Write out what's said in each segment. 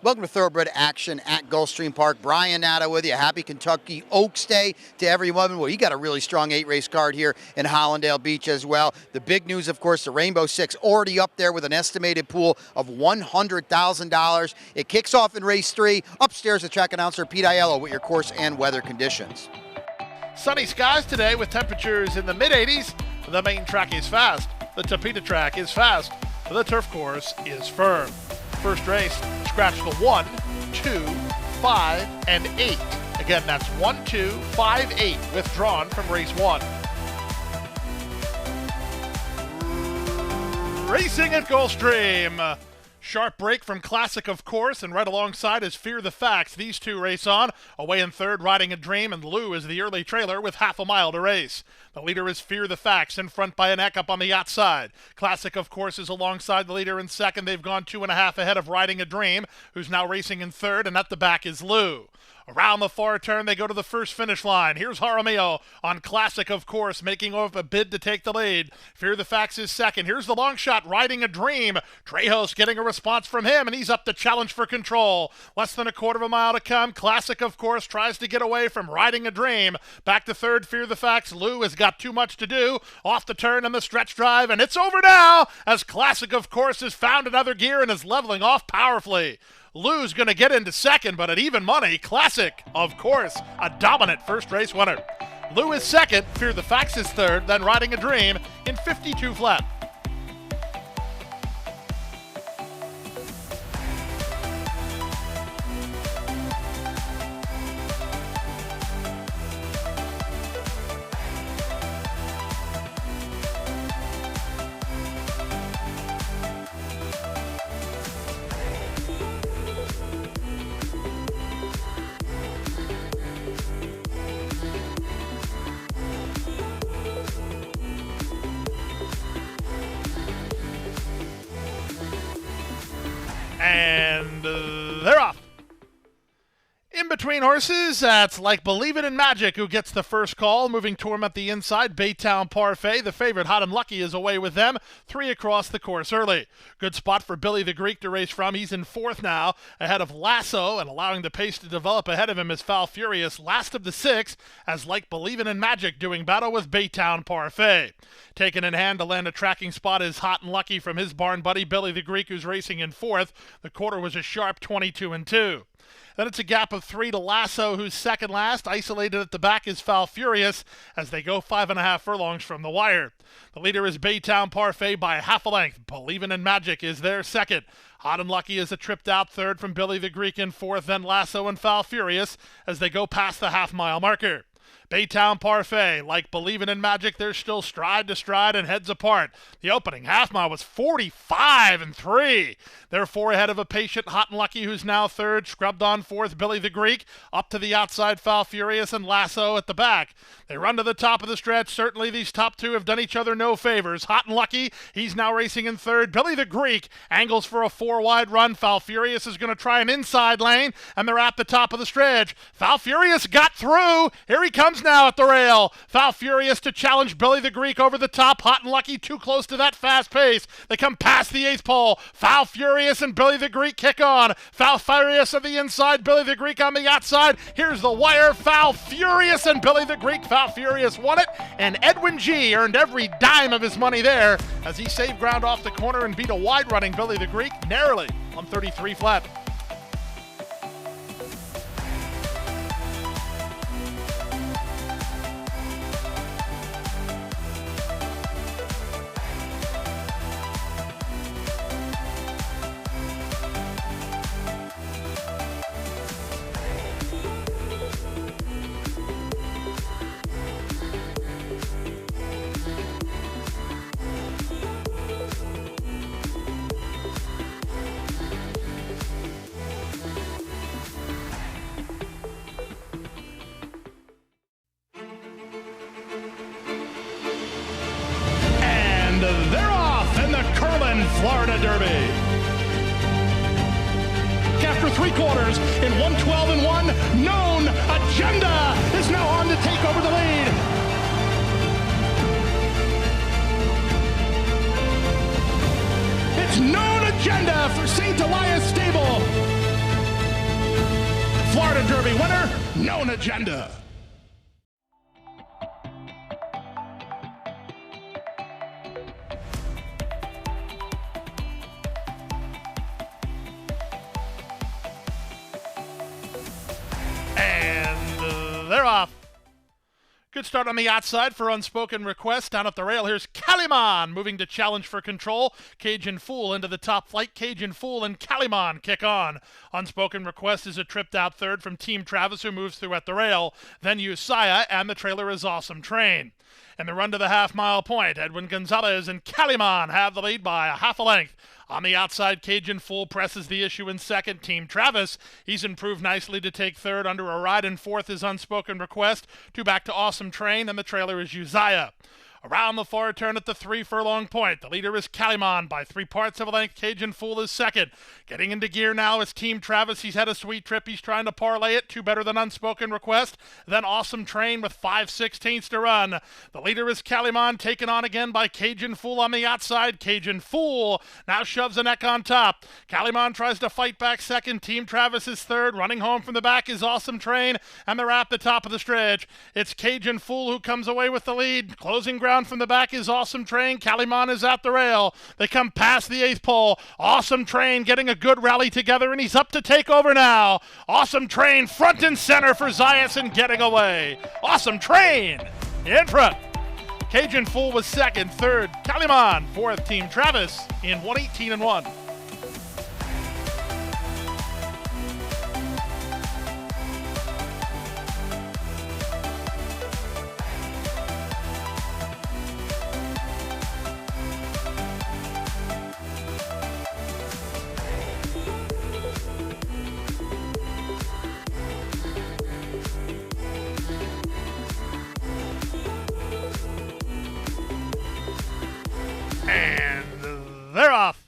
Welcome to Thoroughbred Action at Gulfstream Park. Brian Natta with you. Happy Kentucky Oaks Day to everyone. Well, you got a really strong 8-race card here in Hollandale Beach as well. The big news, of course, the Rainbow Six already up there with an estimated pool of $100,000. It kicks off in race 3. Upstairs, the track announcer Pete Aiello with your course and weather conditions. Sunny skies today with temperatures in the mid-80s. The main track is fast. The Tapeta track is fast. The turf course is firm. First race, scratch the 1, 2, 5, and 8. Again, that's 1, 2, 5, 8, withdrawn from race 1. Racing at Gulfstream. Sharp break from Classic, of course, and right alongside is Fear the Facts. These two race on. Away in third, Riding a Dream, and Lou is the early trailer with half a mile to race. The leader is Fear the Facts, in front by a neck up on the outside. Classic, of course, is alongside the leader in second. They've gone 2.5 ahead of Riding a Dream, who's now racing in third, and at the back is Lou. Around the far turn, they go to the first finish line. Here's Jaramillo on Classic, of course, making a bid to take the lead. Fear the Facts is second. Here's the long shot, Riding a Dream. Trejos getting a response from him, and he's up to challenge for control. Less than a quarter of a mile to come. Classic, of course, tries to get away from Riding a Dream. Back to third, Fear the Facts. Lou has got too much to do. Off the turn in the stretch drive, and it's over now, as Classic, of course, has found another gear and is leveling off powerfully. Lou's going to get into second, but at even money, Classic, of course, a dominant first race winner. Lou is second, Fear the Facts is third, then Riding a Dream in 52 flat. And they're off. In between horses, that's Like Believe It in Magic who gets the first call. Moving to him at the inside, Baytown Parfait. The favorite, Hot and Lucky, is away with them. 3 across the course early. Good spot for Billy the Greek to race from. He's in fourth now, ahead of Lasso, and allowing the pace to develop ahead of him is Foul Furious, last of the 6, as Like Believe It in Magic doing battle with Baytown Parfait. Taken in hand to land a tracking spot is Hot and Lucky from his barn buddy, Billy the Greek, who's racing in fourth. The quarter was a sharp 22-2. Then it's a gap of 3 to Lasso, who's second last. Isolated at the back is Foul Furious as they go 5.5 furlongs from the wire. The leader is Baytown Parfait by half a length. Believin' in Magic is their second. Hot and Lucky is a tripped out third from Billy the Greek in fourth, then Lasso and Foul Furious as they go past the half-mile marker. Baytown Parfait, Like Believin' in Magic, they're still stride to stride and heads apart. The opening half mile was 45-3. They're 4 ahead of a patient Hot and Lucky, who's now third. Scrubbed on fourth, Billy the Greek. Up to the outside, Foul Furious and Lasso at the back. They run to the top of the stretch. Certainly these top two have done each other no favors. Hot and Lucky, he's now racing in third. Billy the Greek angles for a 4-wide run. Foul Furious is going to try an inside lane, and they're at the top of the stretch. Foul Furious got through. Here he comes now at the rail. Foul Furious to challenge Billy the Greek over the top. Hot and Lucky too close to that fast pace. They come past the 8th pole. Foul Furious and Billy the Greek kick on. Foul Furious on the inside, Billy the Greek on the outside. Here's the wire. Foul Furious and Billy the Greek. Foul Furious won it, and Edwin G earned every dime of his money there as he saved ground off the corner and beat a wide running Billy the Greek narrowly on 33 flat. They're off in the Curlin, Florida Derby. After 3 quarters in 112-1, Known Agenda is now on to take over the lead. It's Known Agenda for St. Elias Stable. Florida Derby winner, Known Agenda. And they're off. Good start on the outside for Unspoken Request. Down at the rail, here's Kaliman moving to challenge for control. Cajun Fool into the top flight. Cajun Fool and Kaliman kick on. Unspoken Request is a tripped out third from Team Travis, who moves through at the rail. Then Usaya, and the trailer is Awesome Train. In the run to the half-mile point, Edwin Gonzalez and Kaliman have the lead by a half a length. On the outside, Cajun Fool presses the issue in second. Team Travis, he's improved nicely to take third. Under a ride in fourth is Unspoken Request. Two back to Awesome Train, and the trailer is Uzziah. Around the far turn at the 3 furlong point, the leader is Kaliman by 3 parts of a length. Cajun Fool is second. Getting into gear now is Team Travis. He's had a sweet trip. He's trying to parlay it. 2 better than Unspoken Request. Then Awesome Train with 5/16 to run. The leader is Kaliman, taken on again by Cajun Fool on the outside. Cajun Fool now shoves a neck on top. Kaliman tries to fight back second. Team Travis is third. Running home from the back is Awesome Train, and they're at the top of the stretch. It's Cajun Fool who comes away with the lead. Closing ground from the back is Awesome Train. Kaliman is at the rail. They come past the 8th pole. Awesome Train getting a good rally together, and he's up to take over now. Awesome Train front and center for Zayas and getting away. Awesome Train in front. Cajun Fool was second, third Kaliman, fourth Team Travis in 1:18-1. And they're off.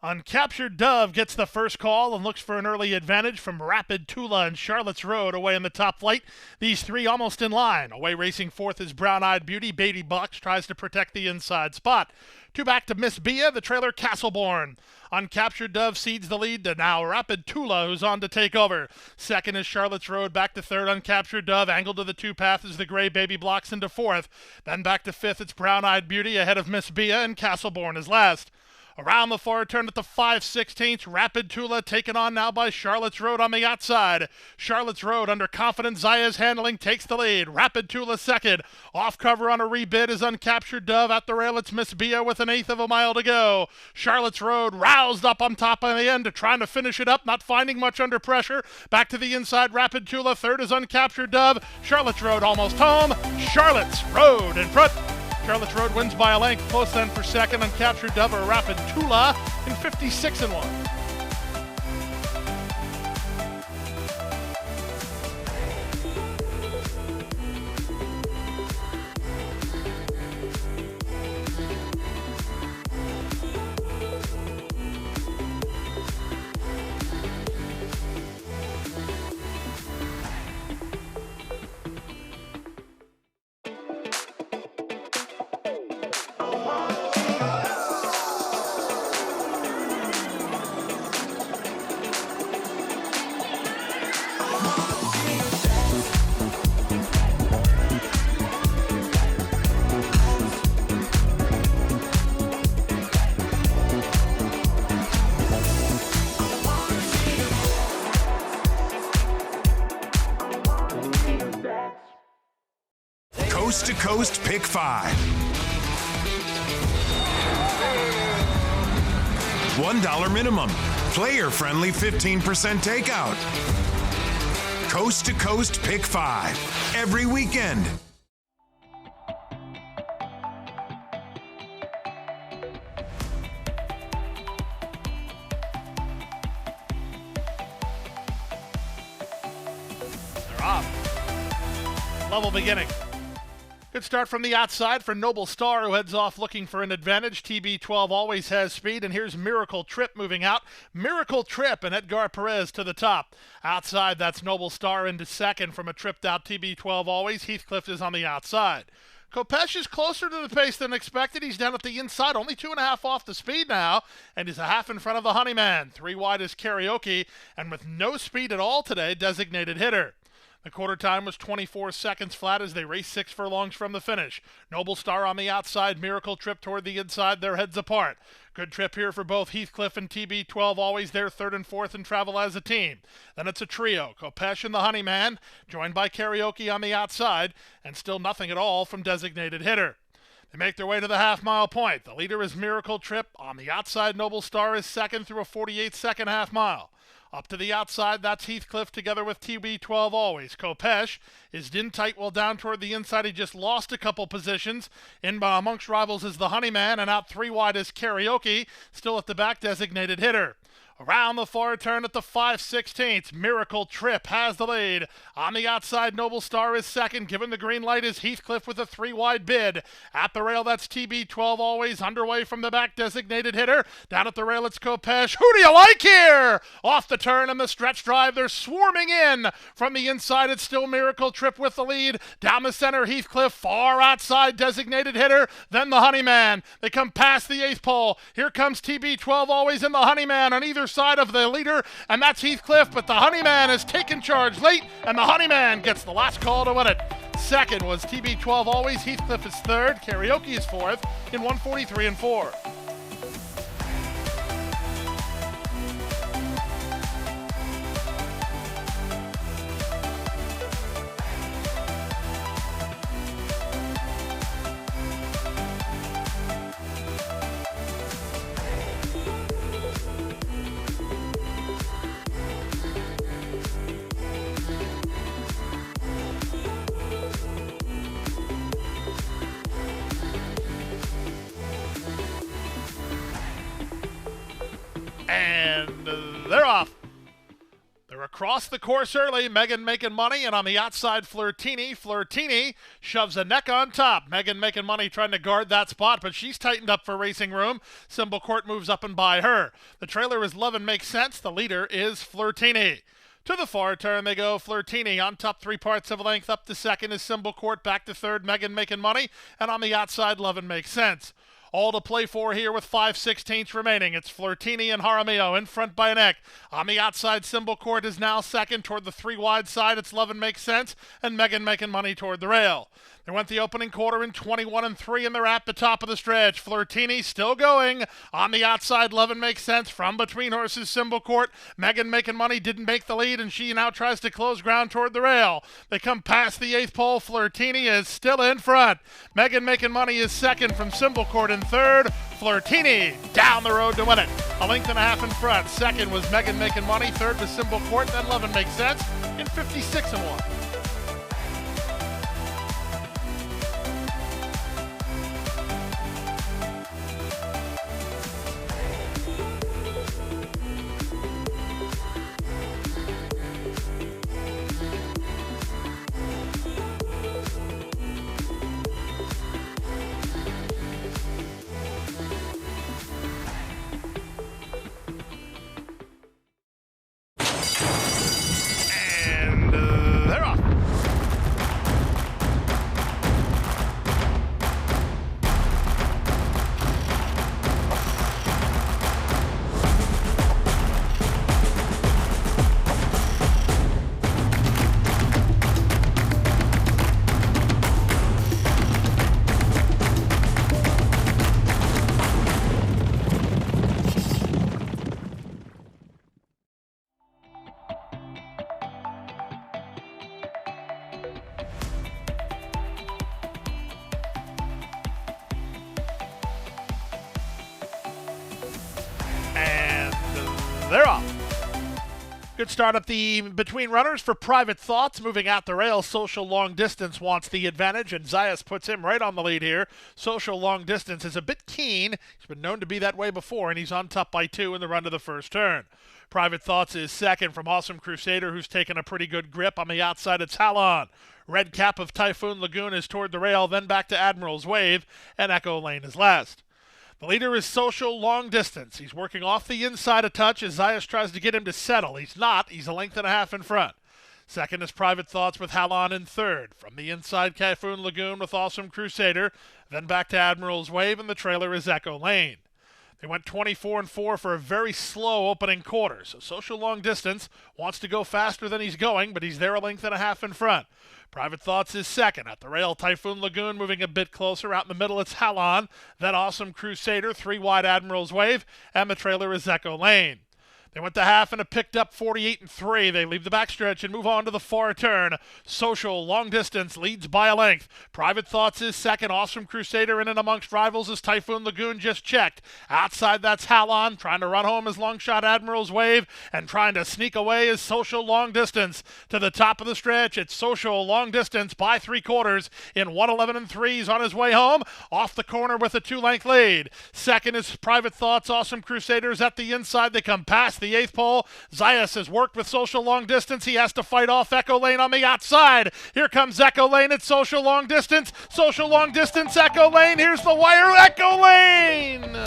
Uncaptured Dove gets the first call and looks for an early advantage from Rapid Tula and Charlotte's Road away in the top flight. These three almost in line. Away racing fourth is Brown Eyed Beauty. Beatty Bucks tries to protect the inside spot. 2 back to Miss Bia, the trailer Castleborn. Uncaptured Dove cedes the lead to now Rapid Tula, who's on to take over. Second is Charlotte's Road, back to third. Uncaptured Dove, angled to the 2 path as the gray Baby Blocks into fourth. Then back to fifth, it's Brown Eyed Beauty ahead of Miss Bia, and Castleborn is last. Around the far turn at the 5/16, Rapid Tula taken on now by Charlotte's Road on the outside. Charlotte's Road under confident Zaya's handling takes the lead. Rapid Tula second. Off cover on a rebid is Uncaptured Dove. At the rail it's Miss Bia with an 1/8 of a mile to go. Charlotte's Road roused up on top of the end, trying to finish it up, not finding much under pressure. Back to the inside, Rapid Tula. Third is Uncaptured Dove. Charlotte's Road almost home. Charlotte's Road in front. Charlotte's Road wins by a length. Close then for second. Uncaptured Dove or Rapid Tula in 56-1. Coast to Coast Pick 5. $1 minimum. Player-friendly 15% takeout. Coast to Coast Pick 5. Every weekend. They're off. Level beginning. Good start from the outside for Noble Star, who heads off looking for an advantage. TB12 always has speed, and here's Miracle Trip moving out. Miracle Trip and Edgar Perez to the top. Outside, that's Noble Star into second from a tripped out TB12 always. Heathcliff is on the outside. Kopesh is closer to the pace than expected. He's down at the inside, only 2.5 off the speed now, and he's a half in front of the Honeyman. 3 wide is Karaoke, and with no speed at all today, designated hitter. The quarter time was 24 seconds flat as they raced 6 furlongs from the finish. Noble Star on the outside, Miracle Trip toward the inside, their heads apart. Good trip here for both Heathcliff and TB12, always there third and fourth and travel as a team. Then it's a trio, Kopesh and the Honeyman, joined by Karaoke on the outside, and still nothing at all from designated hitter. They make their way to the half-mile point. The leader is Miracle Trip. On the outside, Noble Star is second through a 48-second half-mile. Up to the outside, that's Heathcliff together with TB12 always. Kopesh is in tight well down toward the inside. He just lost a couple positions. In amongst rivals is the Honeyman, and out 3 wide is Karaoke, still at the back, designated hitter. Around the far turn at the 5/16, Miracle Trip has the lead. On the outside, Noble Star is second. Given the green light is Heathcliff with a 3 wide bid. At the rail, that's TB12 always underway from the back, designated hitter. Down at the rail, it's Kopesh. Who do you like here? Off the turn and the stretch drive, they're swarming in. From the inside, it's still Miracle Trip with the lead. Down the center, Heathcliff, far outside, designated hitter. Then the Honeyman. They come past the 8th pole. Here comes TB12 always in the Honeyman on either side of the leader, and that's Heathcliff, but the Honeyman has taken charge late, and the Honeyman gets the last call to win it. Second was TB12 always, Heathcliff is third, Karaoke is fourth in 1:43 and 4. And they're off. They're across the course early. Megan making money, and on the outside, Flirtini. Flirtini shoves a neck on top. Megan making money trying to guard that spot, but she's tightened up for racing room. Symbol Court moves up and by her. The trailer is Love and Makes Sense. The leader is Flirtini. To the far turn they go. Flirtini on top 3 parts of a length. Up to second is Symbol Court. Back to third, Megan making money. And on the outside, Love and Makes Sense. All to play for here with 5/16 remaining. It's Flirtini and Jaramillo in front by a neck. On the outside, Symbol Court is now second toward the 3 wide side. It's Love and Makes Sense, and Megan making money toward the rail. They went the opening quarter in 21 and 3, and they're at the top of the stretch. Flirtini still going. On the outside, Love and Makes Sense from between horses, Symbol Court. Megan making money didn't make the lead, and she now tries to close ground toward the rail. They come past the 8th pole. Flirtini is still in front. Megan making money is second from Symbol Court in third. Flirtini down the road to win it. A length and a half in front. Second was Megan making money. Third was Symbol Court. Then Love and Makes Sense in 56 and 1. They're off. Good start up the between runners for Private Thoughts. Moving out the rail, Social Long Distance wants the advantage, and Zayas puts him right on the lead here. Social Long Distance is a bit keen. He's been known to be that way before, and he's on top by 2 in the run to the first turn. Private Thoughts is second from Awesome Crusader, who's taken a pretty good grip. On the outside, it's Halon. Red Cap of Typhoon Lagoon is toward the rail, then back to Admiral's Wave, and Echo Lane is last. The leader is Social Long Distance. He's working off the inside a touch as Zayas tries to get him to settle. He's not. He's a length and a half in front. Second is Private Thoughts with Halon in third. From the inside, Typhoon Lagoon with Awesome Crusader. Then back to Admiral's Wave, and the trailer is Echo Lane. They went 24-4 for a very slow opening quarter. So Social Long Distance wants to go faster than he's going, but he's there a length and a half in front. Private Thoughts is second. At the rail, Typhoon Lagoon moving a bit closer. Out in the middle, it's Halon. Then Awesome Crusader, 3 wide Admiral's Wave, and the trailer is Echo Lane. They went to half and have picked up 48-3. They leave the backstretch and move on to the far turn. Social Long Distance leads by a length. Private Thoughts is second. Awesome Crusader in and amongst rivals as Typhoon Lagoon just checked. Outside, that's Halon trying to run home his long shot Admiral's Wave, and trying to sneak away is Social Long Distance. To the top of the stretch, it's Social Long Distance by 3/4 in 1:11.3 on his way home. Off the corner with a 2-length lead. Second is Private Thoughts. Awesome Crusaders at the inside. They come past the 8th pole. Zayas has worked with Social Long Distance. He has to fight off Echo Lane on the outside. Here comes Echo Lane at Social Long Distance. Social Long Distance, Echo Lane. Here's the wire. Echo Lane!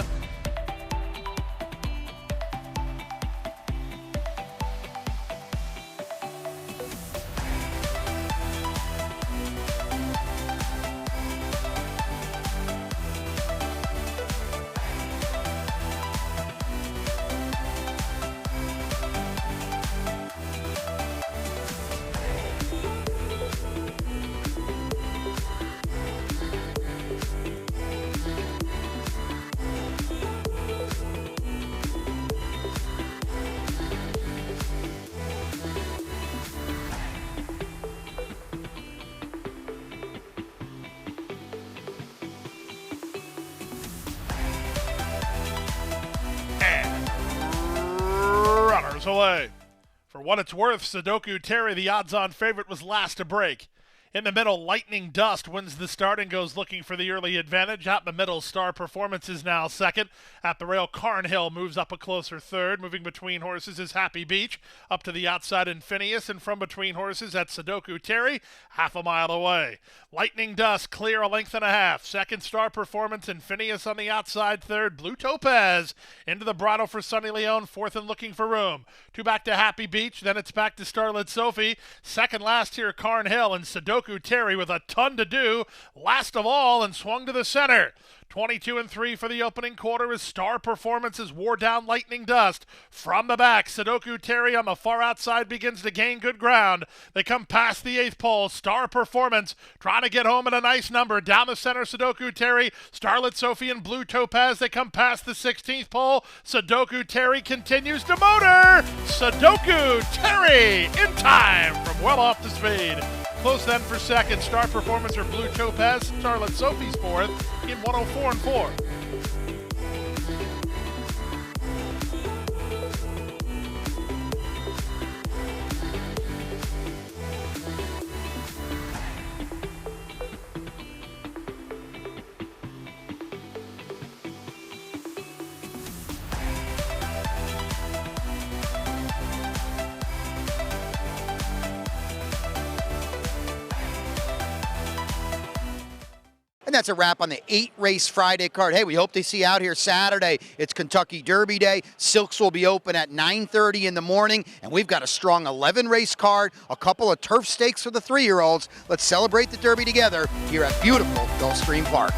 Runners away. For what it's worth, Sudoku Terry, the odds-on favorite, was last to break. In the middle, Lightning Dust wins the start and goes looking for the early advantage. Out in the middle, Star Performance is now second. At the rail, Carnhill moves up a closer third. Moving between horses is Happy Beach. Up to the outside, Infinius. And from between horses at Sudoku Terry, half a mile away. Lightning Dust clear a length and a half. Second, Star Performance. Infinius on the outside. Third, Blue Topaz. Into the Bridle for Sunny Leone. Fourth and looking for room. 2 back to Happy Beach. Then it's back to Starlit Sophie. Second last here, Carnhill. And Sudoku Terry with a ton to do, last of all, and swung to the center. 22-3 for the opening quarter as Star Performance has wore down Lightning Dust. From the back, Sudoku Terry on the far outside begins to gain good ground. They come past the 8th pole. Star Performance trying to get home at a nice number. Down the center, Sudoku Terry, Starlit Sophie, and Blue Topaz. They come past the 16th pole. Sudoku Terry continues to motor. Sudoku Terry in time from well off the speed. Close then for second, Star Performance or Blue Topaz. Starlit Sophie's fourth in 1:04.4. And that's a wrap on the 8-race Friday card. Hey, we hope to see you out here Saturday. It's Kentucky Derby Day. Silks will be open at 9:30 in the morning, and we've got a strong 11-race card, a couple of turf stakes for the 3-year-olds. Let's celebrate the Derby together here at beautiful Gulfstream Park.